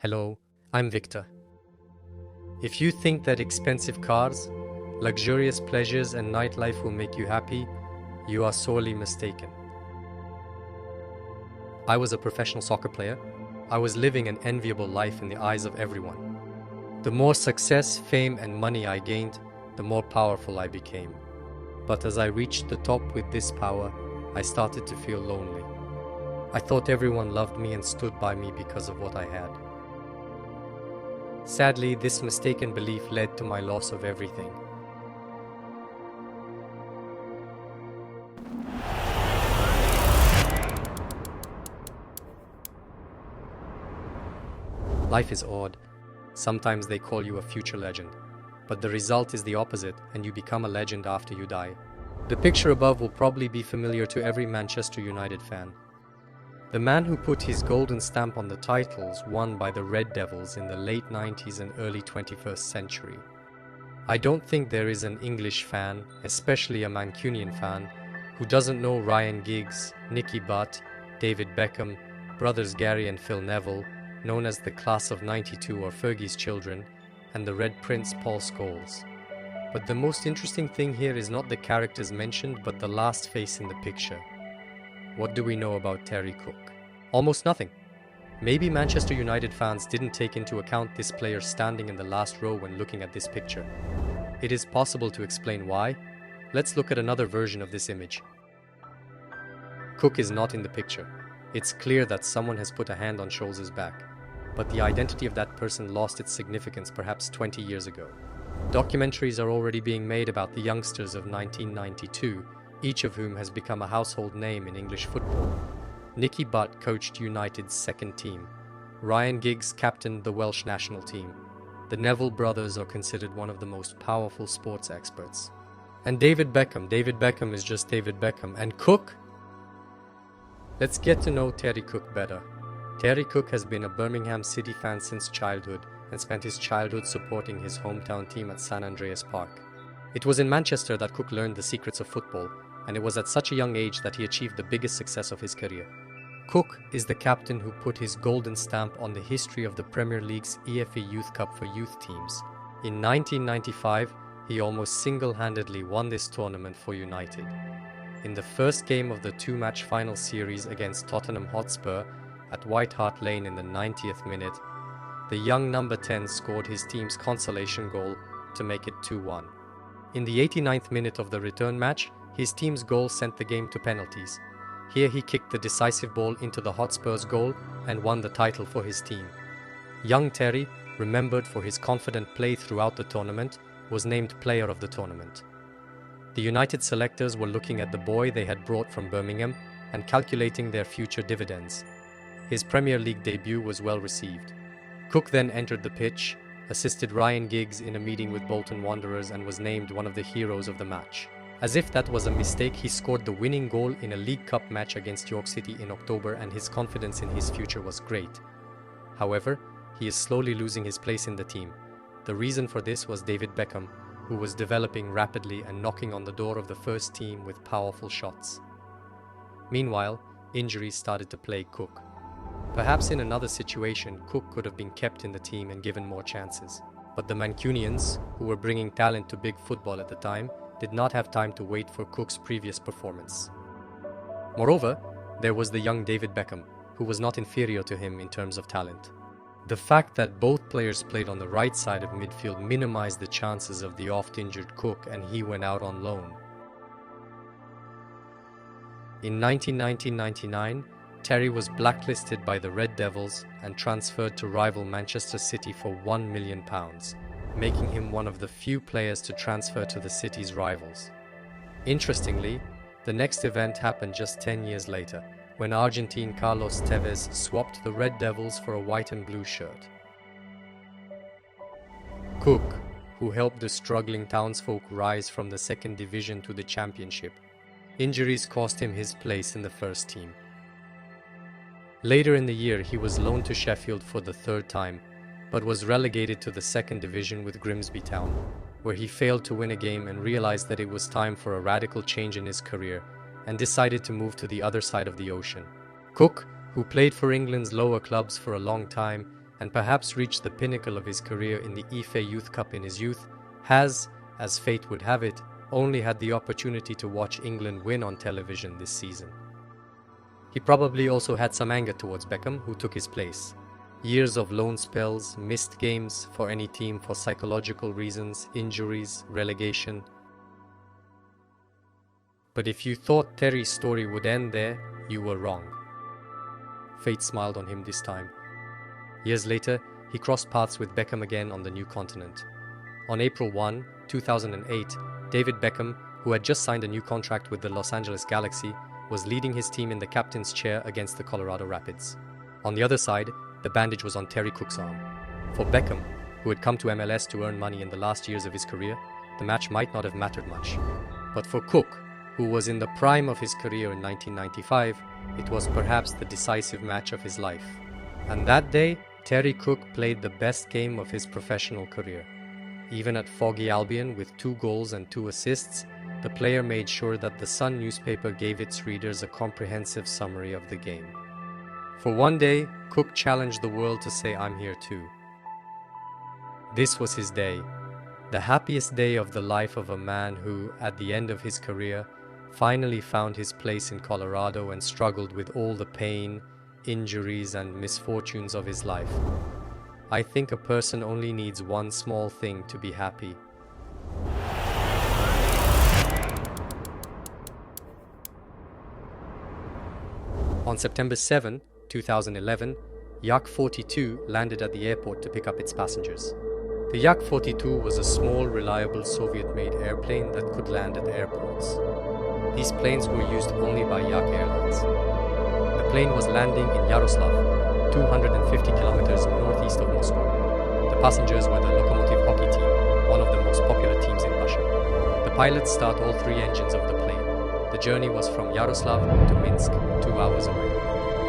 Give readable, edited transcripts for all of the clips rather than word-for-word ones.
Hello, I'm Victor. If you think that expensive cars, luxurious pleasures and nightlife will make you happy, you are sorely mistaken. I was a professional soccer player. I was living an enviable life in the eyes of everyone. The more success, fame and money I gained, the more powerful I became. But as I reached the top with this power, I started to feel lonely. I thought everyone loved me and stood by me because of what I had. Sadly, this mistaken belief led to my loss of everything. Life is odd. Sometimes they call you a future legend, but the result is the opposite and you become a legend after you die. The picture above will probably be familiar to every Manchester United fan. The man who put his golden stamp on the titles won by the Red Devils in the late 90s and early 21st century. I don't think there is an English fan, especially a Mancunian fan, who doesn't know Ryan Giggs, Nicky Butt, David Beckham, brothers Gary and Phil Neville, known as the Class of '92 or Fergie's Children, and the Red Prince Paul Scholes. But the most interesting thing here is not the characters mentioned, but the last face in the picture. What do we know about Terry Cook? Almost nothing. Maybe Manchester United fans didn't take into account this player standing in the last row when looking at this picture. It is possible to explain why. Let's look at another version of this image. Cook is not in the picture. It's clear that someone has put a hand on Scholes' back, but the identity of that person lost its significance perhaps 20 years ago. Documentaries are already being made about the youngsters of 1992, each of whom has become a household name in English football. Nicky Butt coached United's second team. Ryan Giggs captained the Welsh national team. The Neville brothers are considered one of the most powerful sports experts. And David Beckham is just David Beckham. And Cook? Let's get to know Terry Cook better. Terry Cook has been a Birmingham City fan since childhood and spent his childhood supporting his hometown team at St Andreas Park. It was in Manchester that Cook learned the secrets of football, and it was at such a young age that he achieved the biggest success of his career. Cook is the captain who put his golden stamp on the history of the Premier League's EFL Youth Cup for youth teams. In 1995, he almost single-handedly won this tournament for United. In the first game of the two-match final series against Tottenham Hotspur at White Hart Lane in the 90th minute, the young number 10 scored his team's consolation goal to make it 2-1. In the 89th minute of the return match, his team's goal sent the game to penalties. Here he kicked the decisive ball into the Hotspurs' goal and won the title for his team. Young Terry, remembered for his confident play throughout the tournament, was named Player of the Tournament. The United selectors were looking at the boy they had brought from Birmingham and calculating their future dividends. His Premier League debut was well received. Cook then entered the pitch, assisted Ryan Giggs in a meeting with Bolton Wanderers and was named one of the heroes of the match. As if that was a mistake, he scored the winning goal in a League Cup match against York City in October, and his confidence in his future was great. However, he is slowly losing his place in the team. The reason for this was David Beckham, who was developing rapidly and knocking on the door of the first team with powerful shots. Meanwhile, injuries started to plague Cook. Perhaps in another situation, Cook could have been kept in the team and given more chances. But the Mancunians, who were bringing talent to big football at the time, did not have time to wait for Cook's previous performance. Moreover, there was the young David Beckham, who was not inferior to him in terms of talent. The fact that both players played on the right side of midfield minimized the chances of the oft-injured Cook, and he went out on loan. In 1999, Terry was blacklisted by the Red Devils and transferred to rival Manchester City for £1 million, making him one of the few players to transfer to the city's rivals. Interestingly, the next event happened just 10 years later, when Argentine Carlos Tevez swapped the Red Devils for a white and blue shirt. Cook, who helped the struggling townsfolk rise from the second division to the championship, injuries cost him his place in the first team. Later in the year, he was loaned to Sheffield for the third time, but was relegated to the second division with Grimsby Town, where he failed to win a game and realized that it was time for a radical change in his career and decided to move to the other side of the ocean. Cook, who played for England's lower clubs for a long time and perhaps reached the pinnacle of his career in the Ife Youth Cup in his youth, has, as fate would have it, only had the opportunity to watch England win on television this season. He probably also had some anger towards Beckham, who took his place. Years of loan spells, missed games for any team for psychological reasons, injuries, relegation. But if you thought Terry's story would end there, you were wrong. Fate smiled on him this time. Years later, he crossed paths with Beckham again on the new continent. On April 1, 2008, David Beckham, who had just signed a new contract with the Los Angeles Galaxy, was leading his team in the captain's chair against the Colorado Rapids. On the other side, the bandage was on Terry Cook's arm. For Beckham, who had come to MLS to earn money in the last years of his career, the match might not have mattered much. But for Cook, who was in the prime of his career in 1995, it was perhaps the decisive match of his life. And that day, Terry Cook played the best game of his professional career. Even at Foggy Albion with 2 goals and 2 assists, the player made sure that the Sun newspaper gave its readers a comprehensive summary of the game. For one day, Cook challenged the world to say, "I'm here too." This was his day, the happiest day of the life of a man who, at the end of his career, finally found his place in Colorado and struggled with all the pain, injuries, and misfortunes of his life. I think a person only needs one small thing to be happy. On September 7, 2011, Yak 42 landed at the airport to pick up its passengers. The Yak 42 was a small, reliable Soviet-made airplane that could land at airports. These planes were used only by Yak Airlines. The plane was landing in Yaroslav, 250 kilometers northeast of Moscow. The passengers were the Lokomotiv hockey team, one of the most popular teams in Russia. The pilots start all 3 engines of the plane. The journey was from Yaroslav to Minsk, 2 hours away.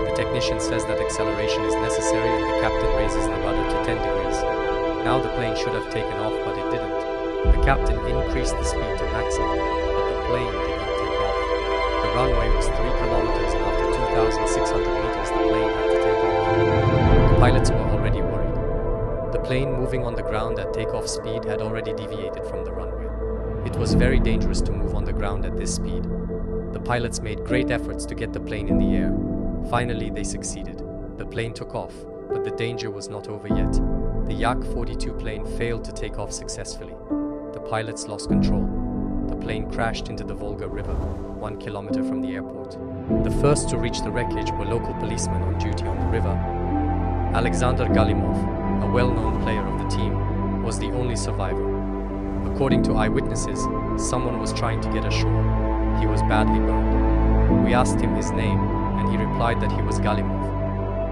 The technician says that acceleration is necessary and the captain raises the rudder to 10 degrees. Now the plane should have taken off, but it didn't. The captain increased the speed to maximum, but the plane did not take off. The runway was 3 kilometers and after 2,600 meters the plane had to take off. The pilots were already worried. The plane moving on the ground at takeoff speed had already deviated from the runway. It was very dangerous to move on the ground at this speed. The pilots made great efforts to get the plane in the air. Finally, they succeeded. The plane took off, but the danger was not over yet. The Yak 42 plane failed to take off successfully. The pilots lost control. The plane crashed into the Volga River, 1 kilometer from the airport. The first to reach the wreckage were local policemen on duty on the river. Alexander Galimov, a well-known player of the team, was the only survivor. According to eyewitnesses, someone was trying to get ashore. He was badly burned. We asked him his name, and he replied that he was Galimov.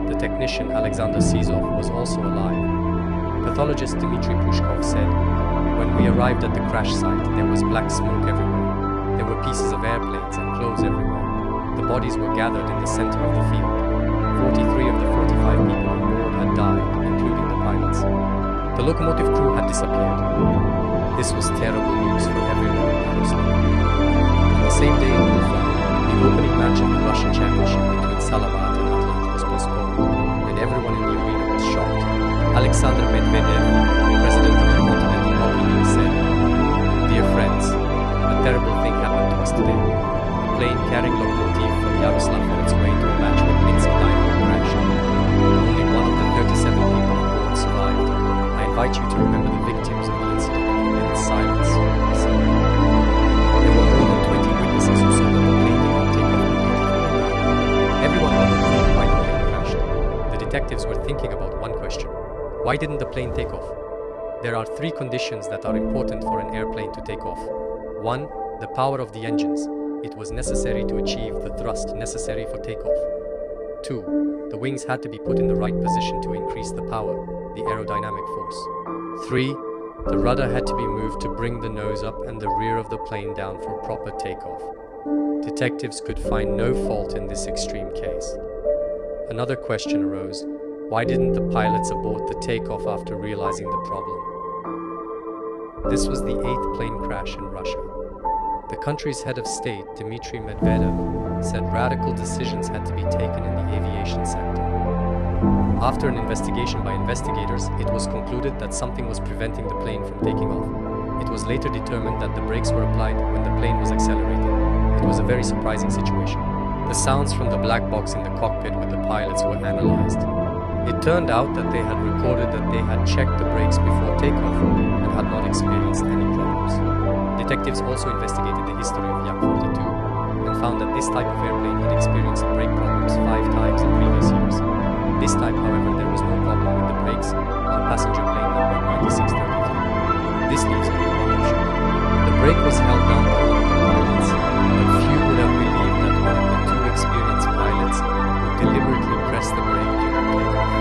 The technician Alexander Sizov was also alive. Pathologist Dmitry Pushkov said, "When we arrived at the crash site, there was black smoke everywhere. There were pieces of airplanes and clothes everywhere. The bodies were gathered in the center of the field. 43 of the 45 people on board had died, including the pilots. The locomotive crew had disappeared." This was terrible news for everyone in Yaroslav. On the same day in Ufa, the opening match of the Russian Championship between Salavat and Atlant was postponed, and everyone in the arena was shocked. Alexander Medvedev, president of the Continental Hockey League, said, "Dear friends, a terrible thing happened to us today. A plane carrying Lokomotiv from Yaroslav on its way to a match with Minsk Dynamo crashed. Only one of the 37 people on board survived. I invite you to remember the victims of the incident in a minute's silence," he said. There were more than 20 witnesses who saw that the plane did not take off completely from the ground. Everyone wanted to know why the plane crashed. The detectives were thinking about one question: why didn't the plane take off? There are 3 conditions that are important for an airplane to take off. 1. The power of the engines. It was necessary to achieve the thrust necessary for takeoff. 2. The wings had to be put in the right position to increase the power, the aerodynamic force. 3. The rudder had to be moved to bring the nose up and the rear of the plane down for proper takeoff. Detectives could find no fault in this extreme case. Another question arose: why didn't the pilots abort the takeoff after realizing the problem? This was the 8th plane crash in Russia. The country's head of state, Dmitry Medvedev, said radical decisions had to be taken in the aviation sector. After an investigation by investigators, it was concluded that something was preventing the plane from taking off. It was later determined that the brakes were applied when the plane was accelerating. It was a very surprising situation. The sounds from the black box in the cockpit with the pilots were analyzed. It turned out that they had recorded that they had checked the brakes before takeoff and had not experienced any problems. Detectives also investigated the history of Yak-42 and found that this type of airplane had experienced brake problems 5 times in previous years. This time, however, there was no problem with the brakes on passenger plane number 9633. This leaves only one option. The brake was held down by one of the pilots, but few would have believed that one of the 2 experienced pilots would deliberately press the brake during takeoff.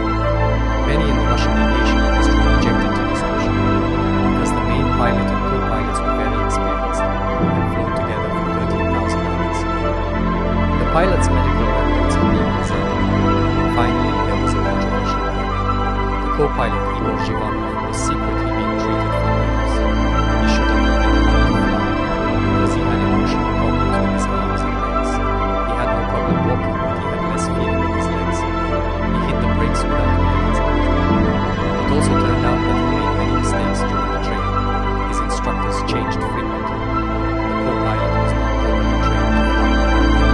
Many in the Russian aviation industry objected to this option, because the main pilot and co-pilots were very experienced and had flown together for 13,000 hours. The pilot's medical records had been examined. Finally, there was a controversial point. The co-pilot, Igor Zhivanov, was secretly being treated for nerves. He shouldn't have been allowed to fly, because he had emotional problems with his arms and legs. He had no problem walking, but he had less feeling in his legs. He hit the brakes without realizing it. It also turned out that he made many mistakes during the training. His instructors changed frequently. The co-pilot was not properly trained to fly the airplane.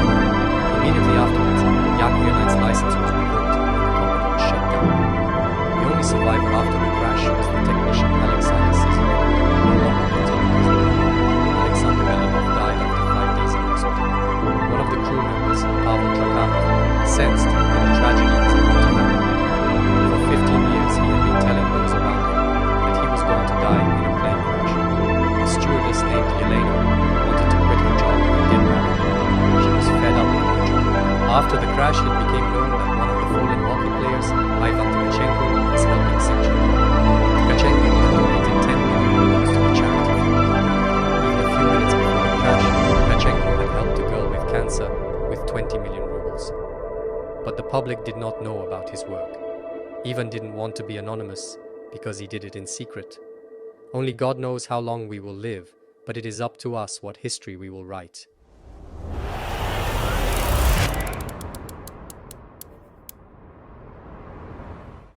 Immediately afterwards, Yak Airlines' license was revoked and the company was shut down. The only survivor after the crash was the technician Alexander Sizov, who no longer continued his work. Alexander Galimov died after 5 days in hospital. One of the crew members, Pavel Trakhanov, sensed that a tragedy was about to happen. For 15 years, he had been telling those around him that he was going to die in a plane crash. A stewardess named Yelena wanted to quit her job and get married. She was fed up with her job. After the crash, it became known that one of the fallen hockey players, Ivan Tkachenko, was helping sick children. Tkachenko had donated 10 million rubles to the charity fund. Even a few minutes before the crash, Tkachenko had helped a girl with cancer with 20 million rubles. But the public did not know about his work. Ivan didn't want to be anonymous because he did it in secret. Only God knows how long we will live, but it is up to us what history we will write.